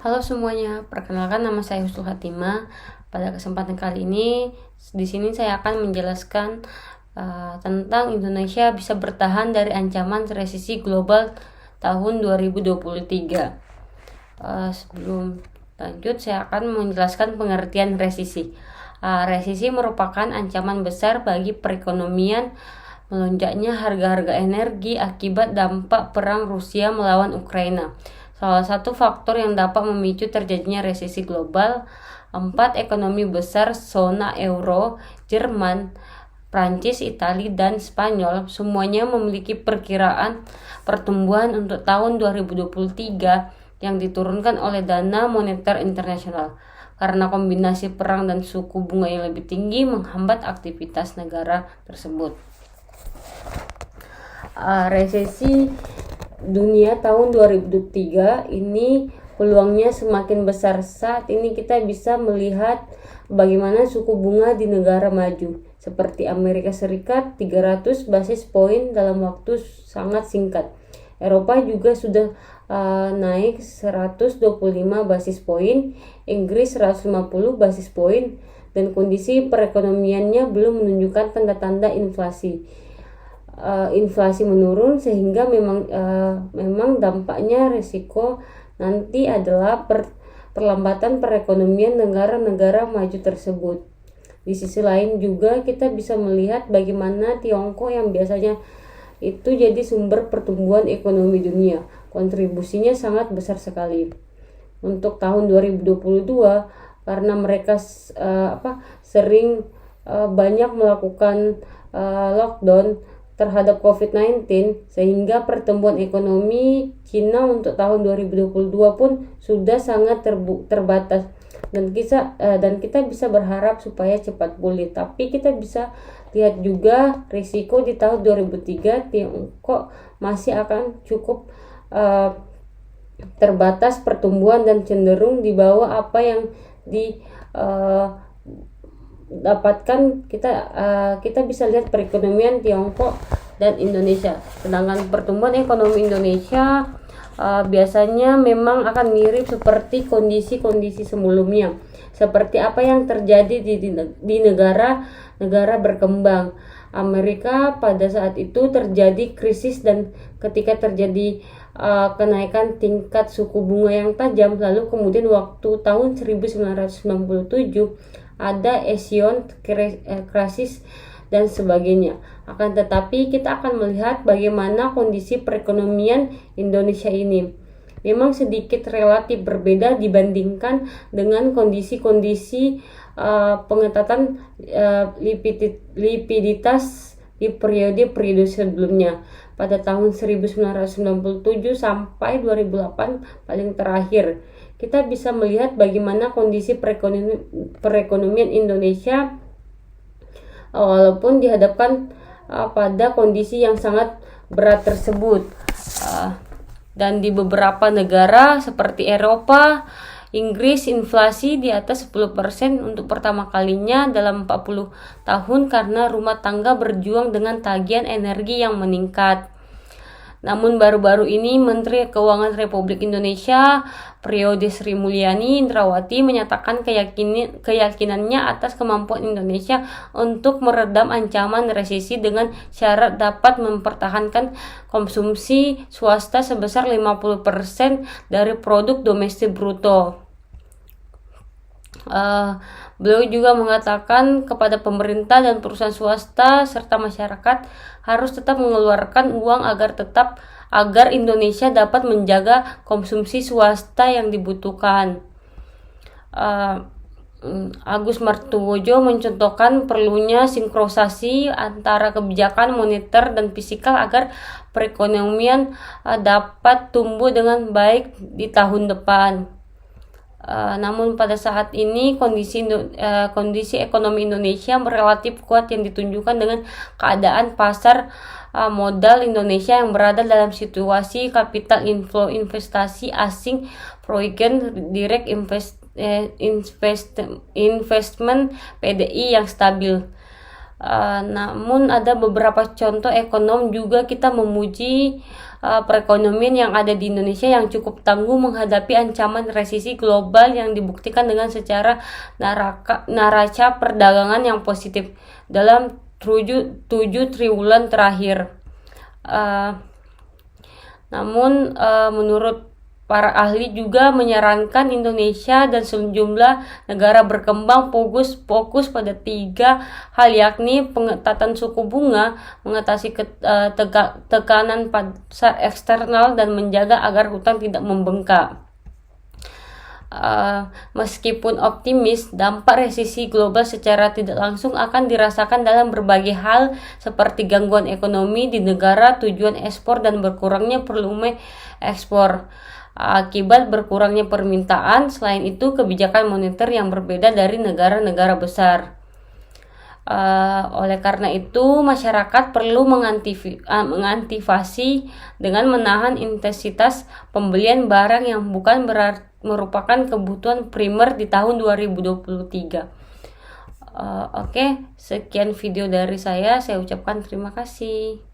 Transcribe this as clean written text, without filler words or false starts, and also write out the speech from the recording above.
Halo semuanya, perkenalkan nama saya Husnul Hatimah. Pada kesempatan kali ini, di sini saya akan menjelaskan tentang Indonesia bisa bertahan dari ancaman resesi global tahun 2023. Sebelum lanjut, saya akan menjelaskan pengertian resesi. Resesi merupakan ancaman besar bagi perekonomian. Melonjaknya harga-harga energi akibat dampak perang Rusia melawan Ukraina. Salah satu faktor yang dapat memicu terjadinya resesi global. 4 ekonomi besar zona euro, Jerman, Prancis, Italia, dan Spanyol semuanya memiliki perkiraan pertumbuhan untuk tahun 2023 yang diturunkan oleh Dana Moneter Internasional karena kombinasi perang dan suku bunga yang lebih tinggi menghambat aktivitas negara tersebut. Resesi dunia tahun 2023 ini peluangnya semakin besar. Saat ini kita bisa melihat bagaimana suku bunga di negara maju seperti Amerika Serikat 300 basis poin dalam waktu sangat singkat. Eropa juga sudah naik 125 basis poin, Inggris 150 basis poin, dan kondisi perekonomiannya belum menunjukkan tanda-tanda inflasi. Inflasi menurun sehingga memang dampaknya risiko nanti adalah perlambatan perekonomian negara-negara maju tersebut. Di sisi lain juga kita bisa melihat bagaimana Tiongkok yang biasanya itu jadi sumber pertumbuhan ekonomi dunia, kontribusinya sangat besar sekali. Untuk tahun 2022 karena mereka sering banyak melakukan lockdown terhadap COVID-19 sehingga pertumbuhan ekonomi Cina untuk tahun 2022 pun sudah sangat terbatas dan kita bisa berharap supaya cepat pulih. Tapi kita bisa lihat juga risiko di tahun 2003 Tiongkok masih akan cukup terbatas pertumbuhan dan cenderung di bawah apa yang dapatkan. Kita bisa lihat perekonomian Tiongkok dan Indonesia. Sedangkan pertumbuhan ekonomi Indonesia biasanya memang akan mirip seperti kondisi-kondisi sebelumnya, seperti apa yang terjadi di negara berkembang. Amerika pada saat itu terjadi krisis dan ketika terjadi kenaikan tingkat suku bunga yang tajam, lalu kemudian waktu tahun 1997 ada Asian crisis dan sebagainya. Akan tetapi kita akan melihat bagaimana kondisi perekonomian Indonesia ini memang sedikit relatif berbeda dibandingkan dengan kondisi-kondisi pengetatan likuiditas di periode-periode sebelumnya pada tahun 1997 sampai 2008 paling terakhir. Kita bisa melihat bagaimana kondisi perekonomian Indonesia walaupun dihadapkan pada kondisi yang sangat berat tersebut. Dan di beberapa negara seperti Eropa, Inggris, inflasi di atas 10% untuk pertama kalinya dalam 40 tahun karena rumah tangga berjuang dengan tagihan energi yang meningkat. Namun baru-baru ini Menteri Keuangan Republik Indonesia periode Sri Mulyani Indrawati menyatakan keyakinannya atas kemampuan Indonesia untuk meredam ancaman resesi dengan syarat dapat mempertahankan konsumsi swasta sebesar 50% dari produk domestik bruto. Beliau juga mengatakan kepada pemerintah dan perusahaan swasta serta masyarakat harus tetap mengeluarkan uang agar Indonesia dapat menjaga konsumsi swasta yang dibutuhkan. Agus Martowadoyo mencontohkan perlunya sinkronisasi antara kebijakan moneter dan fiskal agar perekonomian dapat tumbuh dengan baik di tahun depan. Namun pada saat ini kondisi ekonomi Indonesia relatif kuat yang ditunjukkan dengan keadaan pasar modal Indonesia yang berada dalam situasi capital inflow investasi asing, foreign direct investment PDI yang stabil. Namun ada beberapa contoh ekonom juga kita memuji perekonomian yang ada di Indonesia yang cukup tangguh menghadapi ancaman resesi global yang dibuktikan dengan secara neraca perdagangan yang positif dalam 7 triwulan terakhir. Namun menurut para ahli juga menyarankan Indonesia dan sejumlah negara berkembang fokus pada 3 hal, yakni pengetatan suku bunga, mengatasi tekanan pasar eksternal, dan menjaga agar hutang tidak membengkak. Meskipun optimis, dampak resesi global secara tidak langsung akan dirasakan dalam berbagai hal seperti gangguan ekonomi di negara tujuan ekspor dan berkurangnya volume ekspor akibat berkurangnya permintaan. Selain itu, kebijakan moneter yang berbeda dari negara-negara besar. Oleh karena itu, masyarakat perlu mengantisipasi dengan menahan intensitas pembelian barang yang bukan merupakan kebutuhan primer di tahun 2023. Oke, sekian video dari saya ucapkan terima kasih.